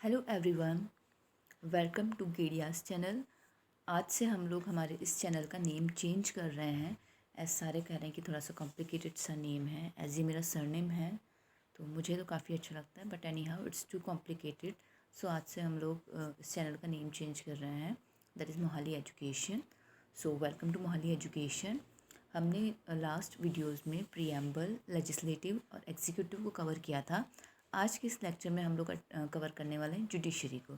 Hello everyone, welcome to गेडियास channel. आज से हम लोग हमारे इस चैनल का नेम चेंज कर रहे हैं। ऐसे सारे कह रहे हैं कि थोड़ा सा कॉम्प्लिकेटेड सा नेम है, एज ये मेरा सरनेम है तो मुझे तो काफ़ी अच्छा लगता है, but anyhow it's too complicated. So आज से हम लोग इस चैनल का नेम चेंज कर रहे हैं, that is Mohali education. So welcome to Mohali education. हमने लास्ट वीडियोज़ में प्रीएम्बल, लेजिस्लेटिव और एग्जीक्यूटिव को कवर किया था। आज के इस लेक्चर में हम लोग कवर करने वाले हैं जुडिशरी को।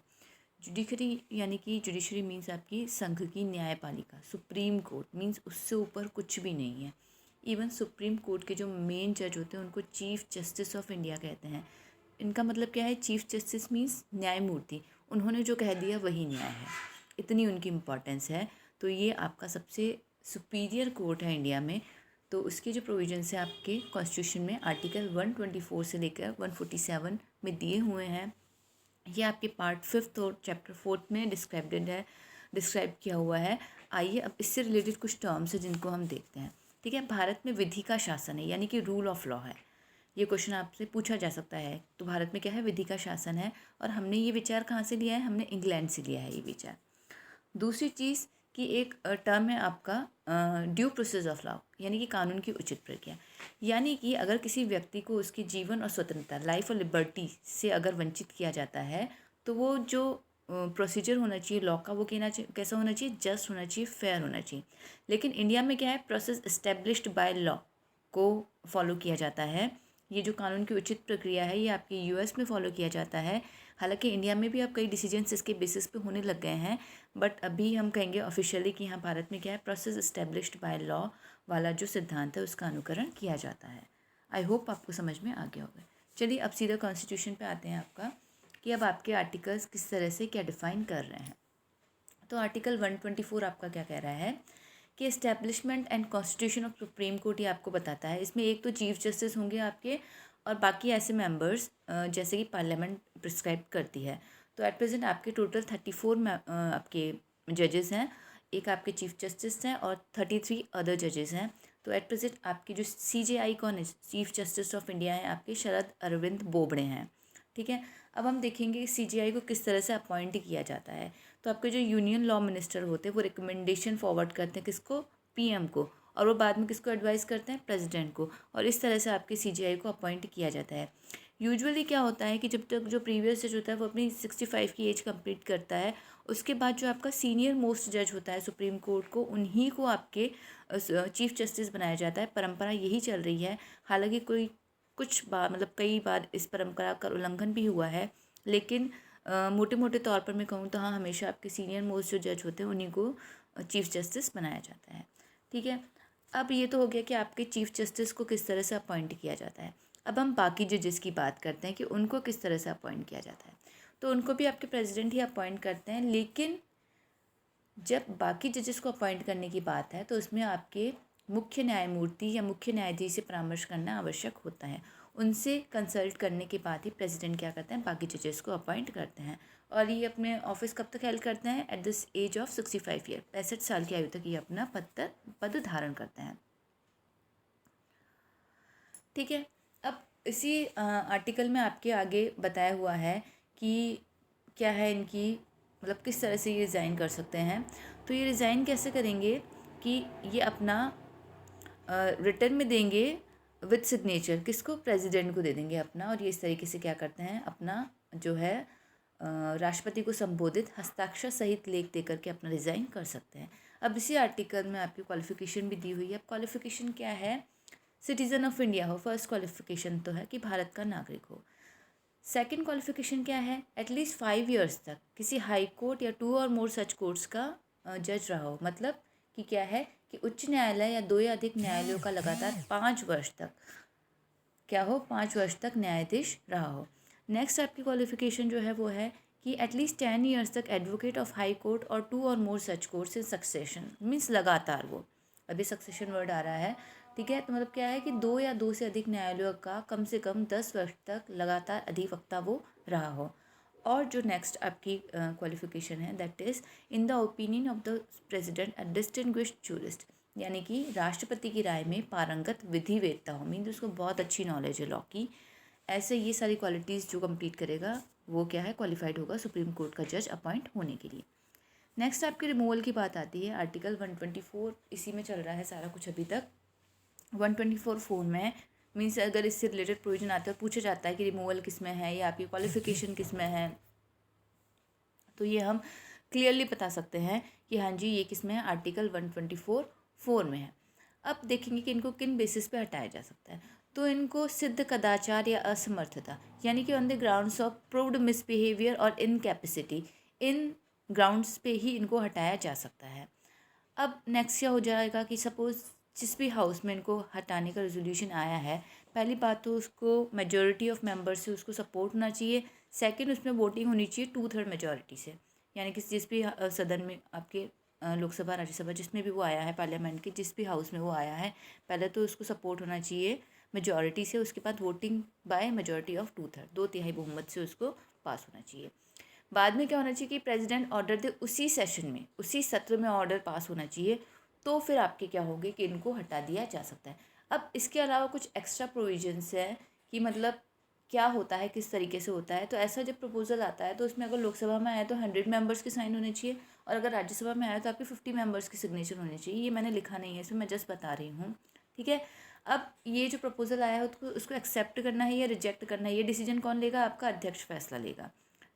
जुडिशरी यानी कि जुडिशरी मीन्स आपकी संघ की न्यायपालिका। सुप्रीम कोर्ट मीन्स उससे ऊपर कुछ भी नहीं है। इवन सुप्रीम कोर्ट के जो मेन जज होते हैं उनको चीफ जस्टिस ऑफ इंडिया कहते हैं। इनका मतलब क्या है? चीफ जस्टिस मीन्स न्यायमूर्ति, उन्होंने जो कह दिया वही न्याय है, इतनी उनकी इम्पोर्टेंस है। तो ये आपका सबसे सुपीरियर कोर्ट है इंडिया में। तो उसके जो प्रोविजंस हैं आपके कॉन्स्टिट्यूशन में आर्टिकल 124 से लेकर 147 में दिए हुए हैं। ये आपके पार्ट 5 और चैप्टर 4 में डिस्क्राइब किया हुआ है। आइए अब इससे रिलेटेड कुछ टर्म्स हैं जिनको हम देखते हैं। ठीक है, भारत में विधि का शासन है, यानी कि रूल ऑफ लॉ है। ये क्वेश्चन आपसे पूछा जा सकता है। तो भारत में क्या है? विधि का शासन है। और हमने ये विचार कहाँ से लिया है? हमने इंग्लैंड से लिया है ये विचार। दूसरी चीज़ कि एक टर्म है आपका ड्यू प्रोसेस ऑफ लॉ, यानी कि कानून की उचित प्रक्रिया। यानी कि अगर किसी व्यक्ति को उसके जीवन और स्वतंत्रता, लाइफ और लिबर्टी से अगर वंचित किया जाता है तो वो जो प्रोसीजर होना चाहिए लॉ का, वो कैसा होना चाहिए? जस्ट होना चाहिए, फेयर होना चाहिए। लेकिन इंडिया में क्या है? प्रोसेस इस्टेब्लिश्ड बाय लॉ को फॉलो किया जाता है। ये जो कानून की उचित प्रक्रिया है ये आपके यूएस में फॉलो किया जाता है। हालांकि इंडिया में भी अब कई डिसीजंस इसके बेसिस पे होने लग गए हैं, बट अभी हम कहेंगे ऑफिशियली कि यहाँ भारत में क्या है? प्रोसेस इस्टेब्लिश्ड बाय लॉ वाला जो सिद्धांत है उसका अनुकरण किया जाता है। आई होप आपको समझ में आ गया होगा। चलिए अब सीधा कॉन्स्टिट्यूशन पे आते हैं आपका, कि अब आपके आर्टिकल्स किस तरह से क्या डिफाइन कर रहे हैं। तो आर्टिकल 124 आपका क्या कह रहा है कि establishment and constitution of Supreme court, ये आपको बताता है। इसमें एक तो चीफ जस्टिस होंगे आपके, और बाकी ऐसे मेंबर्स जैसे कि पार्लियामेंट प्रिस्क्राइब करती है। तो एट प्रेजेंट आपके टोटल 34 में आपके जजेस हैं, एक आपके चीफ जस्टिस हैं और 33 अदर जजेस हैं। तो एट प्रेजेंट आपकी जो सीजेआई कौन है? चीफ जस्टिस ऑफ इंडिया है आपके शरद अरविंद बोबड़े हैं। ठीक है, अब हम देखेंगे सीजेआई को किस तरह से अपॉइंट किया जाता है। तो आपके जो यूनियन लॉ मिनिस्टर होते हैं वो रिकमेंडेशन फॉरवर्ड करते हैं किसको? पीएम को, और वो बाद में किसको एडवाइस करते हैं? प्रेसिडेंट को। और इस तरह से आपके सीजीआई को अपॉइंट किया जाता है। यूजुअली क्या होता है कि जब तक जो प्रीवियस जज होता है वो अपनी 65 की एज कंप्लीट करता है, उसके बाद जो आपका सीनियर मोस्ट जज होता है सुप्रीम कोर्ट को, उन्हीं को आपके चीफ जस्टिस बनाया जाता है। परंपरा यही चल रही है। हालांकि कुछ बार मतलब कई बार इस परंपरा का उल्लंघन भी हुआ है, लेकिन मोटे मोटे तौर पर मैं कहूँ तो हाँ, हमेशा आपके सीनियर मोस्ट जो जज होते हैं उन्हीं को चीफ जस्टिस बनाया जाता है। ठीक है, अब ये तो हो गया कि आपके चीफ जस्टिस को किस तरह से अपॉइंट किया जाता है। अब हम बाकी जजेस की बात करते हैं कि उनको किस तरह से अपॉइंट किया जाता है। तो उनको भी आपके प्रेसिडेंट ही अपॉइंट करते हैं, लेकिन जब बाकी जजेस को अपॉइंट करने की बात है तो उसमें आपके मुख्य न्यायमूर्ति या मुख्य न्यायाधीश से परामर्श करना आवश्यक होता है। उनसे कंसल्ट करने के बाद ही प्रेसिडेंट क्या करते हैं? बाकी जजेस को अपॉइंट करते हैं। और ये अपने ऑफिस कब तक हेल्ड करते हैं? At this age of 65 year, 65 साल की आयु तक ये अपना पद धारण करते हैं। ठीक है, अब इसी आर्टिकल में आपके आगे बताया हुआ है कि क्या है इनकी, मतलब किस तरह से ये रिज़ाइन कर सकते हैं। तो ये रिज़ाइन कैसे करेंगे कि ये अपना रिटर्न में देंगे विद सिग्नेचर, किसको? प्रेसिडेंट को दे देंगे अपना। और ये इस तरीके से क्या करते हैं? अपना जो है राष्ट्रपति को संबोधित हस्ताक्षर सहित लेख दे करके अपना रिज़ाइन कर सकते हैं। अब इसी आर्टिकल में आपकी क्वालिफिकेशन भी दी हुई है। अब क्वालिफिकेशन क्या है? सिटीज़न ऑफ इंडिया हो, फर्स्ट क्वालिफिकेशन तो है कि भारत का नागरिक हो। सेकंड क्वालिफिकेशन क्या है? एटलीस्ट 5 ईयर्स तक किसी हाई कोर्ट या 2 और मोर सच कोर्ट्स का जज रहा हो। मतलब कि क्या है कि उच्च न्यायालय या 2 या अधिक न्यायालयों का लगातार 5 वर्ष तक क्या हो? 5 वर्ष तक न्यायाधीश रहा हो। नेक्स्ट आपकी क्वालिफिकेशन जो है वो है कि एटलीस्ट 10 ईयर्स तक एडवोकेट ऑफ हाई कोर्ट और 2 और मोर सच कोर्ट्स इन सक्सेशन, मीन्स लगातार। वो अभी सक्सेशन वर्ड आ रहा है। ठीक है, तो मतलब क्या है कि 2 या 2 से अधिक न्यायालयों का कम से कम 10 वर्ष तक लगातार अधिवक्ता वो रहा हो। और जो नेक्स्ट आपकी क्वालिफिकेशन है that is in the opinion of the president a distinguished jurist, यानी कि राष्ट्रपति की राय में पारंगत विधिवेत्ता हो, मीन्स उसको बहुत अच्छी नॉलेज है लॉ की। ऐसे ये सारी क्वालिटीज़ जो कंप्लीट करेगा वो क्या है, क्वालिफाइड होगा सुप्रीम कोर्ट का जज अपॉइंट होने के लिए। नेक्स्ट आपके रिमूवल की बात आती है। आर्टिकल 124 इसी में चल रहा है सारा कुछ अभी तक। 124(4) में मीन्स अगर इससे रिलेटेड प्रोविजन आता है, पूछा जाता है कि रिमूवल किस में है या आपकी क्वालिफिकेशन किस में है, तो ये हम क्लियरली बता सकते हैं कि हाँ जी ये किस में है, आर्टिकल 124(4) में है। अब देखेंगे कि इनको किन बेसिस पे हटाया जा सकता है। तो इनको सिद्ध कदाचार या असमर्थता, यानी कि on the grounds of proved misbehaviour और इनकैपेसिटी, इन ग्राउंड्स पे ही इनको हटाया जा सकता है। अब नेक्स्ट क्या हो जाएगा कि सपोज़ जिस भी हाउस में इनको हटाने का रेजोल्यूशन आया है, पहली बात तो उसको मेजॉरिटी ऑफ मेंबर्स से उसको सपोर्ट होना चाहिए। सेकंड, उसमें वोटिंग होनी चाहिए 2/3 मेजॉरिटी से, यानी कि जिस भी सदन में आपके लोकसभा राज्यसभा जिसमें भी वो आया है, पार्लियामेंट के जिस भी हाउस में वो आया है, पहले तो उसको सपोर्ट होना चाहिए मेजॉरिटी से, उसके बाद वोटिंग बाय मेजॉरिटी ऑफ 2/3, 2/3 बहुमत से उसको पास होना चाहिए। बाद में क्या होना चाहिए कि प्रेसिडेंट ऑर्डर दे उसी सेशन में, उसी सत्र में ऑर्डर पास होना चाहिए, तो फिर आपके क्या होंगे कि इनको हटा दिया जा सकता है। अब इसके अलावा कुछ एक्स्ट्रा प्रोविजंस है कि मतलब क्या होता है, किस तरीके से होता है। तो ऐसा जब प्रपोजल आता है तो उसमें अगर लोकसभा में आया तो 100 मेंबर्स के साइन होने चाहिए, और अगर राज्यसभा में आया तो आपके 50 मेंबर्स की सिग्नेचर होने चाहिए। ये मैंने लिखा नहीं है इसमें, मैं जस्ट बता रही हूँ, ठीक है। अब ये जो प्रपोजल आया है उसको एक्सेप्ट करना है या रिजेक्ट करना है, ये डिसीजन कौन लेगा, आपका अध्यक्ष फैसला लेगा।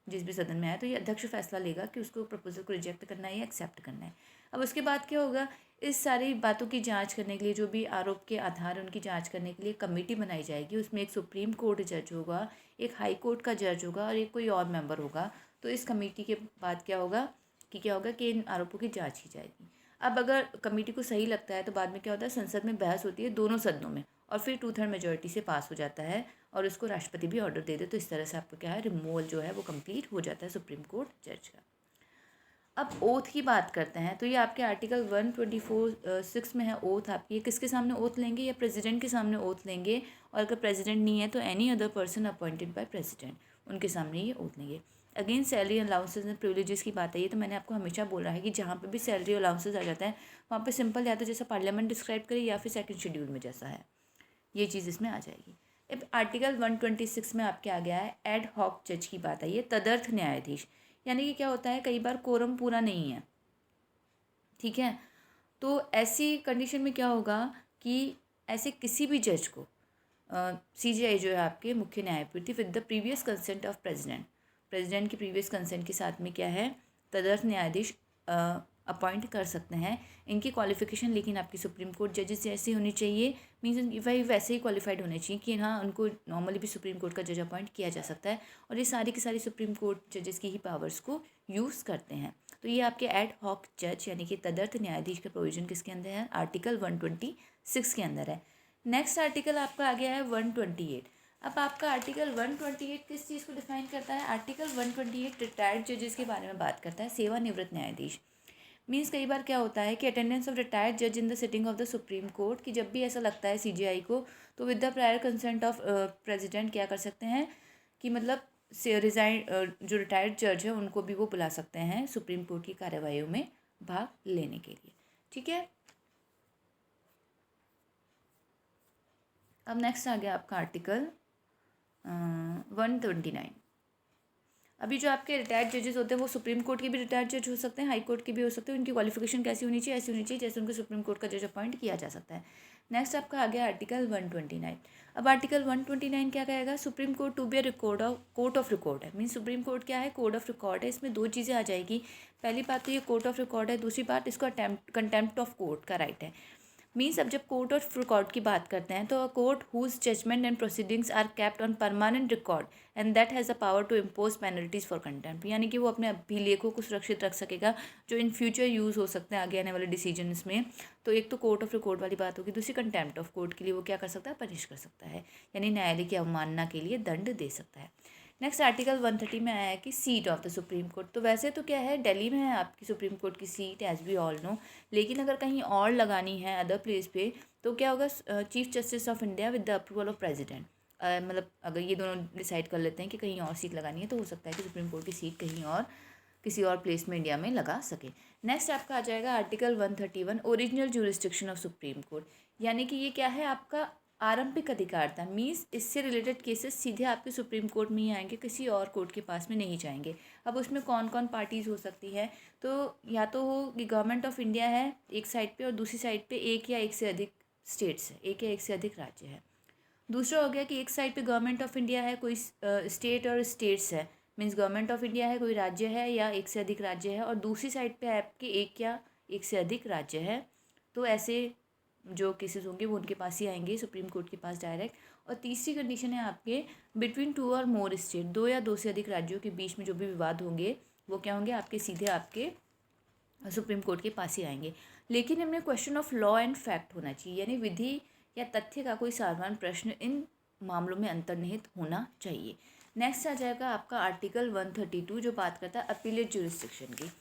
जिस भी सदन में आया तो ये अध्यक्ष फैसला लेगा कि उसको प्रपोजल को रिजेक्ट करना है या एक्सेप्ट करना है। अब उसके बाद क्या होगा, इस सारी बातों की जांच करने के लिए, जो भी आरोप के आधार है उनकी जांच करने के लिए कमेटी बनाई जाएगी। उसमें एक सुप्रीम कोर्ट जज होगा, एक हाई कोर्ट का जज होगा और एक कोई और मेंबर होगा। तो इस कमेटी के बाद क्या होगा कि इन आरोपों की जाँच की जाएगी। अब अगर कमेटी को सही लगता है तो बाद में क्या होता है, संसद में बहस होती है दोनों सदनों में, और फिर 2/3 मेजोरिटी से पास हो जाता है और उसको राष्ट्रपति भी ऑर्डर दे दे। तो इस तरह से आपका क्या है, रिमूवल जो है वो कंप्लीट हो जाता है सुप्रीम कोर्ट जज का। अब ओथ की बात करते हैं। तो ये आपके आर्टिकल 124(6) में है ओथ आपकी। ये किसके सामने ओथ लेंगे, या प्रेसिडेंट के सामने ओथ लेंगे, और अगर प्रेसिडेंट नहीं है तो any other person appointed by president, उनके सामने ये ओथ लेंगे। Again salary allowances and privileges की बात है। ये तो मैंने आपको हमेशा बोला है कि जहाँ पे भी सैलरी अलाउंसेज आ जाता है वहाँ पे सिंपल या तो जैसा पार्लियामेंट डिस्क्राइब करे या फिर सेकंड शेड्यूल में जैसा है, ये चीज़ इसमें आ जाएगी। अब आर्टिकल 126 में आपके आ गया है एड हॉक जज की बात आई है, तदर्थ न्यायाधीश। यानी कि क्या होता है, कई बार कोरम पूरा नहीं है, ठीक है। तो ऐसी कंडीशन में क्या होगा कि ऐसे किसी भी जज को CJI जो है आपके मुख्य न्यायपीठ with the previous consent of president की प्रीवियस कंसेंट के साथ में क्या है, तदर्थ न्यायाधीश अपॉइंट कर सकते हैं। इनकी क्वालिफिकेशन लेकिन आपकी सुप्रीम कोर्ट जजेस जैसी होनी चाहिए, मीन्स वही वैसे ही क्वालिफाइड होने चाहिए कि हाँ उनको नॉर्मली भी सुप्रीम कोर्ट का जज अपॉइंट किया जा सकता है, और ये सारी की सारी सुप्रीम कोर्ट जजेस की ही पावर्स को यूज़ करते हैं। तो ये आपके एड हॉक जज यानी कि तदर्थ न्यायाधीश का प्रोविजन किसके अंदर है, आर्टिकल 126 के अंदर है। नेक्स्ट आर्टिकल आपका आ गया है 128। अब आपका आर्टिकल 128 किस चीज़ को डिफाइन करता है, आर्टिकल 128 रिटायर्ड जजेस के बारे में बात करता है, सेवानिवृत्त न्यायाधीश। मीन्स कई बार क्या होता है कि अटेंडेंस ऑफ रिटायर्ड जज in the sitting of the Supreme Court, कि जब भी ऐसा लगता है CJI को तो with the prior consent of president क्या कर सकते हैं कि मतलब से रिजाइन जो रिटायर्ड जज है उनको भी वो बुला सकते हैं सुप्रीम कोर्ट की कार्यवाहियों में भाग लेने के लिए, ठीक है। अब नेक्स्ट आ गया आपका आर्टिकल 129। अभी जो आपके रिटायर्ड जजेस होते हैं वो सुप्रीम कोर्ट के भी रिटायर्ड जज हो सकते हैं, हाई कोर्ट के भी हो सकते हैं। उनकी क्वालिफिकेशन कैसी होनी चाहिए, ऐसी होनी चाहिए जैसे उनको सुप्रीम कोर्ट का जज अपॉइंट किया जा सकता है। नेक्स्ट आपका आ गया आर्टिकल 129। अब आर्टिकल 129 क्या कहेगा, Supreme Court to be a court of record है। मीन्स सुप्रीम कोर्ट क्या है, कोर्ट ऑफ रिकॉर्ड है। इसमें दो चीज़ें आ जाएगी, पहली बात तो ये कोर्ट ऑफ रिकॉर्ड है, दूसरी बात इसको कंटेम्प्ट ऑफ कोर्ट का राइट है। मीन्स अब जब कोर्ट ऑफ रिकॉर्ड की बात करते हैं तो court whose judgment and proceedings are kept on permanent record and that has the power to impose penalties for contempt, यानी कि वो अपने अभिलेखों को सुरक्षित रख सकेगा जो इन फ्यूचर यूज़ हो सकते हैं आगे आने वाले डिसीजन्स में। तो एक तो कोर्ट ऑफ रिकॉर्ड वाली बात होगी, दूसरी कंटेम्प्ट ऑफ कोर्ट के लिए वो क्या कर सकता है, पनिश कर सकता है, यानी न्यायालय की अवमानना के लिए दंड दे सकता है। नेक्स्ट आर्टिकल 130 में आया है कि seat of the Supreme Court. तो वैसे तो क्या है, दिल्ली में है आपकी सुप्रीम कोर्ट की seat as we all know, लेकिन अगर कहीं और लगानी है अदर प्लेस पे तो क्या होगा, chief justice of India with the approval of president. मतलब अगर ये दोनों डिसाइड कर लेते हैं कि कहीं और सीट लगानी है तो हो सकता है कि सुप्रीम कोर्ट की सीट कहीं और किसी और प्लेस में इंडिया में लगा सके। नेक्स्ट आपका आ जाएगा article 131 original jurisdiction of Supreme court, यानी कि ये क्या है आपका आरंभिक अधिकारता मीन्स इससे रिलेटेड केसेस सीधे आपके सुप्रीम कोर्ट में ही आएंगे, किसी और कोर्ट के पास में नहीं जाएंगे। अब उसमें कौन कौन पार्टीज़ हो सकती है, तो या तो हो कि गवर्नमेंट ऑफ इंडिया है एक साइड पे और दूसरी साइड पे एक या एक से अधिक स्टेट्स है, एक या एक से अधिक राज्य है। दूसरा हो गया कि एक साइड पे गवर्नमेंट ऑफ इंडिया है, कोई स्टेट और स्टेट्स है, मीन्स गवर्नमेंट ऑफ इंडिया है, कोई राज्य है या एक से अधिक राज्य है, और दूसरी साइड पे आपके एक या एक से अधिक राज्य है। तो ऐसे जो केसेस होंगे वो उनके पास ही आएंगे, सुप्रीम कोर्ट के पास डायरेक्ट। और तीसरी कंडीशन है आपके बिटवीन टू और मोर स्टेट, दो या दो से अधिक राज्यों के बीच में जो भी विवाद होंगे वो क्या होंगे, आपके सीधे आपके सुप्रीम कोर्ट के पास ही आएंगे। लेकिन इनमें question of law and fact होना चाहिए, यानी विधि या तथ्य का कोई साधारण प्रश्न इन मामलों में अंतर्निहित होना चाहिए। नेक्स्ट आ जाएगा आपका आर्टिकल 132 जो बात करता है अपीलेट ज्यूरिसडिक्शन की।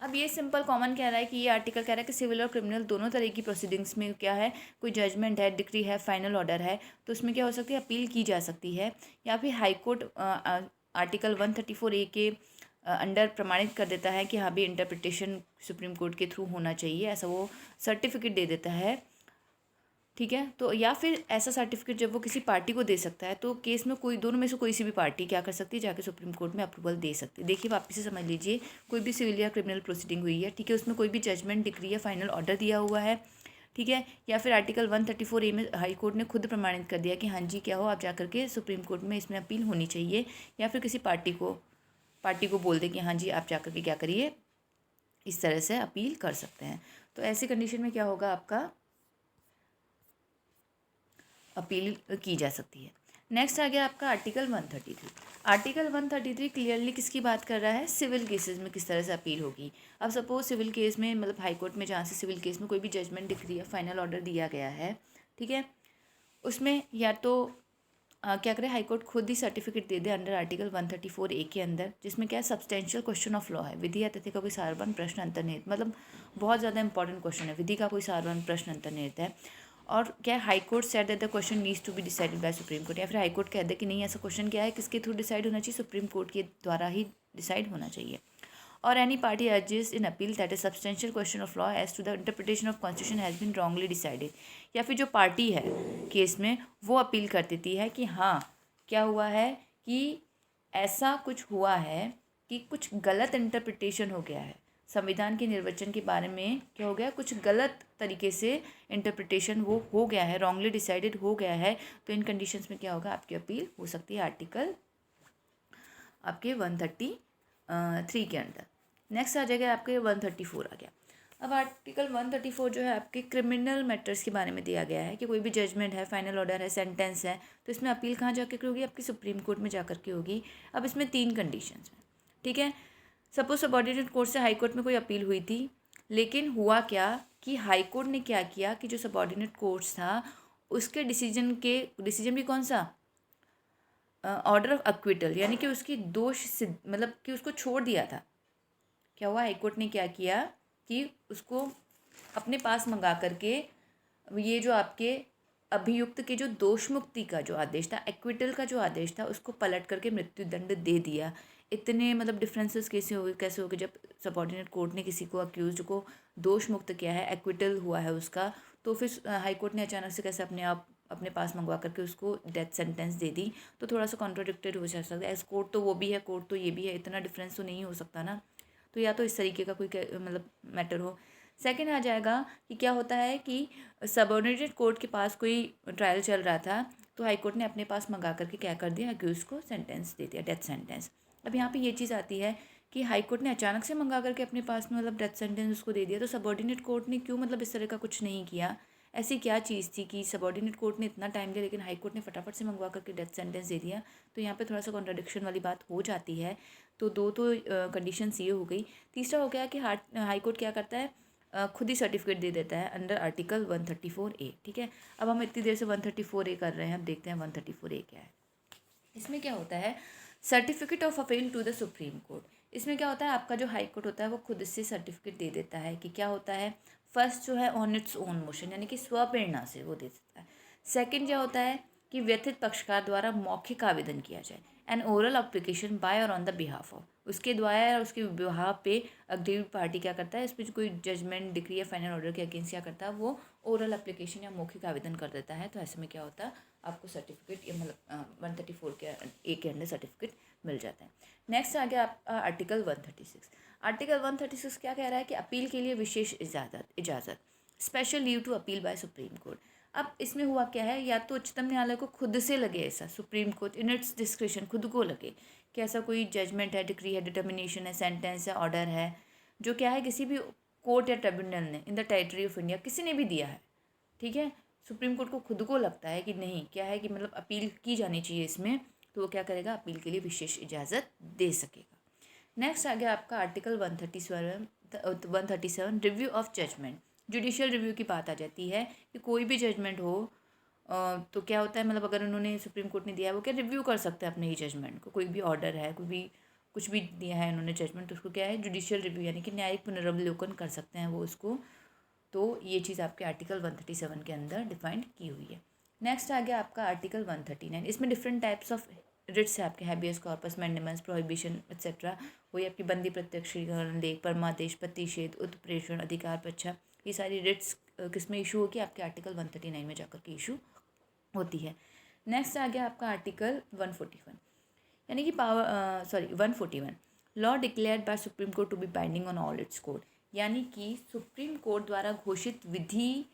अब ये सिंपल कॉमन कह रहा है कि ये आर्टिकल कह रहा है कि सिविल और क्रिमिनल दोनों तरह की प्रोसीडिंग्स में क्या है, कोई जजमेंट है, डिक्री है, फाइनल ऑर्डर है, तो उसमें क्या हो सकती है, अपील की जा सकती है। या फिर हाई कोर्ट आर्टिकल 134A के अंडर प्रमाणित कर देता है कि हाँ भी इंटरप्रिटेशन सुप्रीम कोर्ट के थ्रू होना चाहिए, ऐसा वो सर्टिफिकेट दे देता है। ठीक है, तो या फिर ऐसा सर्टिफिकेट जब वो किसी पार्टी को दे सकता है तो केस में कोई दोनों में से कोई सी भी पार्टी क्या कर सकती है, जाके सुप्रीम कोर्ट में अप्रूवल दे सकती है। देखिए वापस से समझ लीजिए, कोई भी सिविल या क्रिमिनल प्रोसीडिंग हुई है, ठीक है, उसमें कोई भी जजमेंट, डिक्री या फाइनल ऑर्डर दिया हुआ है, ठीक है, या फिर आर्टिकल 134A में हाई कोर्ट ने खुद प्रमाणित कर दिया कि हाँ जी क्या हो, आप जा करके सुप्रीम कोर्ट में इसमें अपील होनी चाहिए, या फिर किसी पार्टी को बोल दे कि हाँ जी आप जा करके क्या करिए, इस तरह से अपील कर सकते हैं। तो ऐसी कंडीशन में क्या होगा, आपका अपील की जा सकती है। नेक्स्ट आ गया आपका आर्टिकल 133। आर्टिकल 133 क्लियरली किसकी बात कर रहा है, सिविल केसेस में किस तरह से अपील होगी। अब सपोज सिविल केस में, मतलब हाई कोर्ट में जहाँ से सिविल केस में कोई भी जजमेंट, डिक्री या फाइनल ऑर्डर दिया गया है, ठीक है, उसमें या तो क्या करें, हाई कोर्ट खुद ही सर्टिफिकेट दे दे अंडर आर्टिकल 134A के अंदर, जिसमें क्या सब्सटेंशियल क्वेश्चन ऑफ लॉ है, विधि या तथ्य का कोई सारवान प्रश्न अंतर्निहित, मतलब बहुत ज़्यादा इंपॉर्टेंट क्वेश्चन है, विधि का कोई सारवान प्रश्न अंतर्निहित है। और क्या high court set that the question needs to be decided by Supreme Court, या फिर हाई कोर्ट कह दे कि नहीं ऐसा क्वेश्चन क्या है, किसके थ्रू डिसाइड होना चाहिए, सुप्रीम कोर्ट के द्वारा ही डिसाइड होना चाहिए। और any party urges in appeal that is substantial question of law as to the interpretation of constitution has been wrongly decided, या फिर जो पार्टी है केस में वो अपील कर देती है कि हाँ क्या हुआ है, कि ऐसा कुछ हुआ है कि कुछ गलत इंटरप्रिटेशन हो गया है, संविधान के निर्वचन के बारे में क्या हो गया, कुछ गलत तरीके से इंटरप्रिटेशन वो हो गया है, रॉन्गली डिसाइडेड हो गया है। तो इन कंडीशंस में क्या होगा, आपकी अपील हो सकती है आर्टिकल आपके 133 के अंदर। नेक्स्ट आ जाएगा आपके 134 आ गया। अब आर्टिकल 134 जो है आपके क्रिमिनल मैटर्स के बारे में दिया गया है कि कोई भी जजमेंट है, फाइनल ऑर्डर है, सेंटेंस है, तो इसमें अपील कहाँ जाकर होगी, आपकी सुप्रीम कोर्ट में जाकर के होगी। अब इसमें 3 कंडीशंस हैं, ठीक है। सपोज सबऑर्डिनेट कोर्ट से हाई कोर्ट में कोई अपील हुई थी, लेकिन हुआ क्या कि हाई कोर्ट ने क्या किया कि जो सबऑर्डिनेट कोर्ट्स था उसके डिसीजन भी कौन सा, ऑर्डर ऑफ एक्विटल, यानी कि उसकी दोष सिद्ध, मतलब कि उसको छोड़ दिया था। क्या हुआ, हाई कोर्ट ने क्या किया कि उसको अपने पास मंगा करके ये जो आपके अभियुक्त के जो दोष मुक्ति का जो आदेश था, एक्विटल का जो आदेश था, उसको पलट करके मृत्युदंड दे दिया। इतने मतलब डिफरेंसेस कैसे हो गए जब सबऑर्डिनेट कोर्ट ने किसी को अक्यूज को दोष मुक्त किया है, एक्विटल हुआ है उसका, तो फिर हाई कोर्ट ने अचानक से कैसे अपने पास मंगवा करके उसको डेथ सेंटेंस दे दी। तो थोड़ा सा कॉन्ट्रोडिक्टेड हो जा सकता है, एज कोर्ट तो वो भी है, कोर्ट तो ये भी है, इतना डिफरेंस तो नहीं हो सकता ना। तो या तो इस तरीके का कोई मतलब मैटर हो। सेकंड आ जाएगा कि क्या होता है कि सबऑर्डिनेटेड कोर्ट के पास कोई ट्रायल चल रहा था, तो हाई कोर्ट ने अपने पास मंगा करके क्या कर दिया, अक्यूज को सेंटेंस दे दिया, डेथ सेंटेंस। अब यहाँ पे ये चीज़ आती है कि हाई कोर्ट ने अचानक से मंगा करके अपने पास में मतलब डेथ सेंटेंस उसको दे दिया, तो सबऑर्डिनेट कोर्ट ने क्यों मतलब इस तरह का कुछ नहीं किया, ऐसी क्या चीज़ थी कि सबऑर्डिनेट कोर्ट ने इतना टाइम लिया लेकिन हाई कोर्ट ने फटाफट से मंगवा करके डेथ सेंटेंस दे दिया। तो यहाँ पे थोड़ा सा कॉन्ट्रडिक्शन वाली बात हो जाती है। तो दो तो कंडीशंस ये हो गई। तीसरा हो गया कि हाई कोर्ट क्या करता है, खुद ही सर्टिफिकेट दे देता है अंडर आर्टिकल 134A, ठीक है। अब हम इतनी देर से 134A कर रहे हैं, अब देखते हैं 134A क्या है। इसमें क्या होता है, certificate of appeal to the Supreme Court. इसमें क्या होता है, आपका जो हाई कोर्ट होता है वो खुद से सर्टिफिकेट दे देता है कि क्या होता है, फर्स्ट जो है ऑन इट्स ओन मोशन, यानी कि स्वप्रेरणा से वो दे देता है। सेकंड क्या होता है कि व्यथित पक्षकार द्वारा मौखिक आवेदन किया जाए, एन ओरल एप्लीकेशन बाय और ऑन द बिहाफ ऑफ, उसके द्वारा या उसके बिहाफ पे अग्रीड पार्टी क्या करता है, इस पर जो कोई जजमेंट डिक्री या फाइनल ऑर्डर के अगेंस्ट क्या करता है, वो ओरल एप्लीकेशन या मौखिक आवेदन कर देता है। तो ऐसे में क्या होता है, आपको सर्टिफिकेट या मतलब 134 के ए के अंडर सर्टिफिकेट मिल जाता है। नेक्स्ट आ गया आपका आर्टिकल 136। आर्टिकल 136 क्या कह रहा है कि अपील के लिए विशेष इजाज़त special leave to appeal by Supreme Court. अब इसमें हुआ क्या है, या तो उच्चतम न्यायालय को खुद से लगे ऐसा, supreme court in its discretion खुद को लगे कि ऐसा कोई जजमेंट है, डिक्री है, डिटर्मिनेशन है, सेंटेंस है, ऑर्डर है, जो क्या है किसी भी कोर्ट या ट्रिब्यूनल ने in the territory of India किसी ने भी दिया है, ठीक है, सुप्रीम कोर्ट को खुद को लगता है कि नहीं क्या है कि मतलब अपील की जानी चाहिए इसमें, तो वो क्या करेगा, अपील के लिए विशेष इजाज़त दे सकेगा। नेक्स्ट आ गया आपका article 137 review of judgment. Judicial review की बात आ जाती है कि कोई भी जजमेंट हो तो क्या होता है, मतलब अगर उन्होंने सुप्रीम कोर्ट ने दिया है वो क्या रिव्यू कर सकते हैं अपने ही जजमेंट को, कोई भी ऑर्डर है, कोई भी कुछ भी दिया है उन्होंने जजमेंट, तो उसको क्या है जुडिशियल रिव्यू यानी कि न्यायिक पुनरावलोकन कर सकते हैं वो उसको। तो ये चीज़ आपके आर्टिकल 137 के अंदर डिफाइंड की हुई है। नेक्स्ट आ गया आपका आर्टिकल 139। इसमें डिफरेंट टाइप्स ऑफ रिट्स है आपके, habeas corpus, mandamus, prohibition etcetera. वही आपकी बंदी, प्रत्यक्षीकरण, लेख, परमादेश, प्रतिषेध, उत्प्रेषण, अधिकार परीक्षा, ये सारी रिट्स किस में इशू होगी, आपके आर्टिकल 139 में जाकर के इशू होती है। नेक्स्ट आ गया आपका आर्टिकल 141 यानी कि 141 law declared by Supreme Court to be binding on all its court, यानी कि सुप्रीम कोर्ट द्वारा घोषित विधि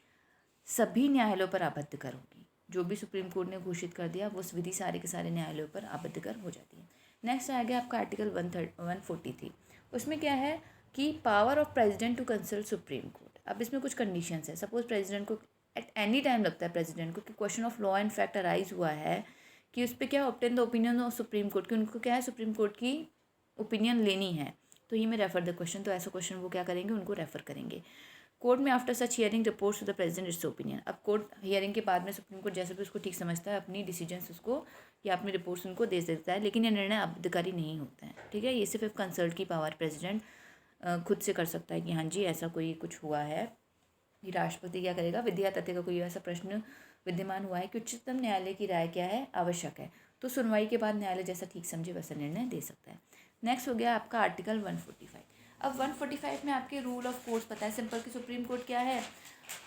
सभी न्यायालयों पर आबद्धकर होगी। जो भी सुप्रीम कोर्ट ने घोषित कर दिया वो विधि सारे के सारे न्यायालयों पर आबद्धकर हो जाती है। नेक्स्ट आ गया आपका आर्टिकल 143। उसमें क्या है कि power of president to consult Supreme Court. अब इसमें कुछ कंडीशंस है, सपोज प्रेसिडेंट को एट एनी टाइम लगता है प्रेसिडेंट को कि question of law and fact arise हुआ है कि उस पर क्या obtain the opinion of Supreme Court, कि उनको क्या है सुप्रीम कोर्ट की ओपिनियन लेनी है, तो ही में रेफर द क्वेश्चन, तो ऐसा क्वेश्चन वो क्या करेंगे, उनको रेफर करेंगे। कोर्ट में after such hearing reports to the president its opinion. अब कोर्ट हियरिंग के बाद में सुप्रीम कोर्ट जैसे भी उसको ठीक समझता है अपनी डिसीजंस उसको या अपनी रिपोर्ट्स उनको दे देता है, लेकिन ये निर्णय अबाध्यकारी नहीं होता है, ठीक है। ये सिर्फ कंसल्ट की पावर प्रेसिडेंट खुद से कर सकता है कि हाँ जी ऐसा कोई कुछ हुआ है। ये राष्ट्रपति क्या करेगा, विधि या तथ्य का कोई ऐसा प्रश्न विद्यमान हुआ है कि उच्चतम न्यायालय की राय क्या है, आवश्यक है, तो सुनवाई के बाद न्यायालय जैसा ठीक समझे वैसा निर्णय दे सकता है। नेक्स्ट हो गया आपका आर्टिकल 145। अब 145 में आपके रूल ऑफ कोर्ट्स पता है सिंपल कि सुप्रीम कोर्ट क्या है,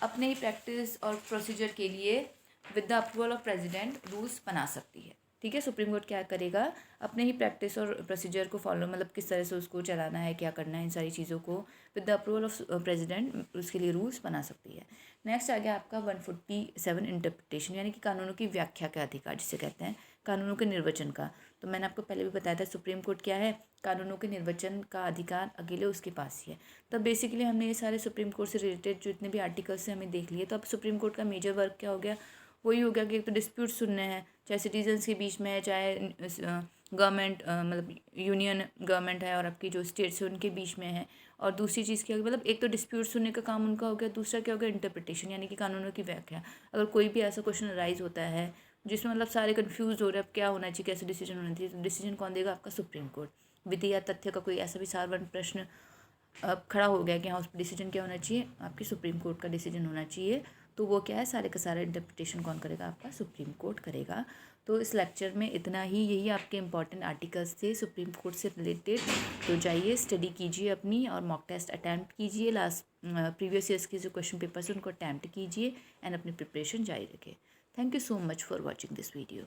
अपने ही प्रैक्टिस और प्रोसीजर के लिए with the approval of president rules बना सकती है, ठीक है। सुप्रीम कोर्ट क्या करेगा, अपने ही प्रैक्टिस और प्रोसीजर को फॉलो, मतलब किस तरह से उसको चलाना है, क्या करना है, इन सारी चीज़ों को with the approval of president उसके लिए रूल्स बना सकती है। नेक्स्ट आ गया आपका 147 इंटरप्रिटेशन, यानी कि कानूनों की व्याख्या का अधिकार जिसे कहते हैं, कानूनों के निर्वचन का। तो मैंने आपको पहले भी बताया था सुप्रीम कोर्ट क्या है, कानूनों के निर्वचन का अधिकार अकेले उसके पास ही है। तब बेसिकली हमने ये सारे सुप्रीम कोर्ट से रिलेटेड जो इतने भी आर्टिकल्स से हमें देख लिए। तो अब सुप्रीम कोर्ट का मेजर वर्क क्या हो गया, वही हो गया कि एक तो डिस्प्यूट सुनने हैं, चाहे सिटीजन्स के बीच में है, चाहे गवर्नमेंट मतलब यूनियन गवर्नमेंट है और आपकी जो स्टेट्स है उनके बीच में है, और दूसरी चीज़ क्या होगी, मतलब एक तो डिस्प्यूट सुनने का काम उनका हो गया, दूसरा क्या हो गया इंटरप्रिटेशन यानी कि कानूनों की व्याख्या। अगर कोई भी ऐसा क्वेश्चन राइज होता है जिसमें मतलब सारे कंफ्यूज हो रहे हैं अब क्या होना चाहिए, कैसे डिसीजन होना चाहिए, तो डिसीजन कौन देगा, आपका सुप्रीम कोर्ट। विधि या तथ्य का कोई ऐसा भी साधारण प्रश्न अब खड़ा हो गया कि हाँ उस पर डिसीजन क्या होना चाहिए, आपकी सुप्रीम कोर्ट का डिसीजन होना चाहिए, तो वो क्या है सारे का सारा इंटरप्रिटेशन कौन करेगा, आपका सुप्रीम कोर्ट करेगा। तो इस लेक्चर में इतना ही, यही आपके इंपॉर्टेंट आर्टिकल्स थे सुप्रीम कोर्ट से रिलेटेड। तो जाइए स्टडी कीजिए अपनी और मॉक टेस्ट अटैम्प्ट कीजिए, लास्ट प्रीवियस ईयर्स के जो क्वेश्चन पेपर्स हैं उनको अटैम्प्ट कीजिए एंड अपनी प्रिपरेशन जारी रखें। Thank you so much for watching this video.